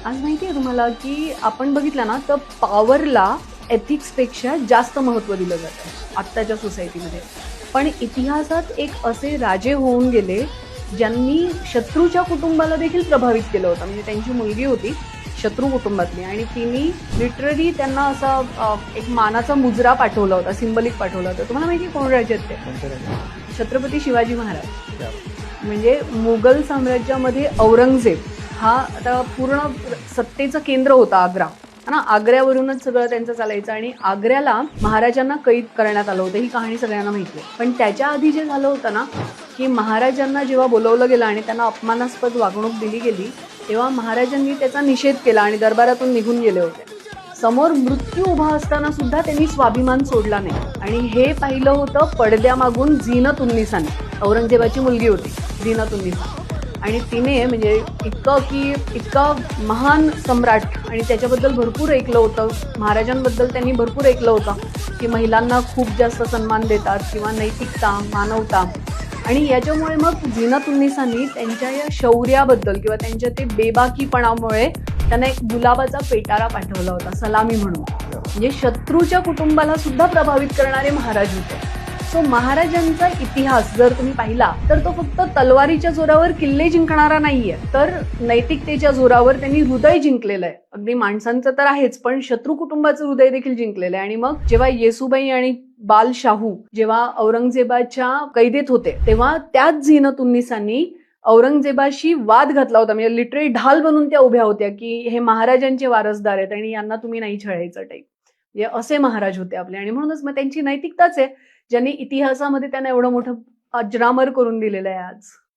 आज माहिती आहे तुम्हाला की आपण बघितलं ना तर पॉवरला एथिक्सपेक्षा जास्त महत्त्व दिलं जातं आत्ताच्या सोसायटीमध्ये. पण इतिहासात एक असे राजे होऊन गेले ज्यांनी शत्रूच्या कुटुंबाला देखील प्रभावित केलं होतं. म्हणजे त्यांची मुलगी होती शत्रू कुटुंबातली आणि तिने लिटरली त्यांना असा एक मानाचा मुजरा पाठवला होता, सिंबलिक पाठवला होता. तुम्हाला माहिती कोण राजे आहेत ते? कोणते राजे? छत्रपती शिवाजी महाराज. त्या म्हणजे मुघल साम्राज्यामध्ये औरंगजेब हा आता पूर्ण सत्तेचं केंद्र होता आग्रा है ना. आग्र्यावरूनच सगळं त्यांचं चालायचं आणि आग्र्याला महाराजांना कैद करण्यात आलं होतं. ही कहाणी सगळ्यांना माहिती आहे. पण त्याच्या आधी जे झालं होतं ना की महाराजांना जेव्हा बोलवलं गेलं आणि त्यांना अपमानास्पद वागणूक दिली गेली तेव्हा महाराजांनी त्याचा निषेध केला आणि दरबारातून निघून गेले होते. समोर मृत्यू उभा असताना सुद्धा त्यांनी स्वाभिमान सोडला नाही. आणि हे पाहिलं होतं पडद्यामागून झीनत उन्निसाने. औरंगजेबाची मुलगी होती झीनत उन्निसा आणि तिने म्हणजे इतका महान सम्राट आणि त्याच्याबद्दल भरपूर ऐकलं होतं. महाराजांबद्दल त्यांनी भरपूर ऐकलं होतं की महिलांना खूप जास्त सन्मान देतात किंवा नैतिकता, मानवता. आणि याच्यामुळे मग झीनत उन्निसांनी त्यांच्या या शौर्याबद्दल किंवा त्यांच्या ते बेबाकीपणामुळे त्यांना एक गुलाबाचा पेटारा पाठवला होता सलामी म्हणून. म्हणजे शत्रूच्या कुटुंबाला सुद्धा प्रभावित करणारे महाराज होते. सो महाराजांचा इतिहास जर तुम्ही पाहिला तर तो फक्त तलवारीच्या जोरावर किल्ले जिंकणारा नाहीये, तर नैतिकतेच्या जोरावर त्यांनी हृदय जिंकलेलं आहे. अगदी माणसांचं तर आहेच, पण शत्रू कुटुंबाचं हृदय देखील जिंकलेलं आहे. आणि मग जेव्हा येसुबाई आणि बालशाहू जेव्हा औरंगजेबाच्या कैदेत होते तेव्हा त्याच झीनत उन्निसांनी औरंगजेबाशी वाद घातला होता. म्हणजे लिटरली ढाल बनून त्या उभ्या होत्या की हे महाराजांचे वारसदार आहेत आणि यांना तुम्ही नाही छळायचं टाईप. म्हणजे असे महाराज होते आपले. आणि म्हणूनच मग त्यांची नैतिकताच आहे ज्यांनी इतिहासामध्ये त्यांना एवढं मोठं अजरामर करून दिलेलं आहे आज.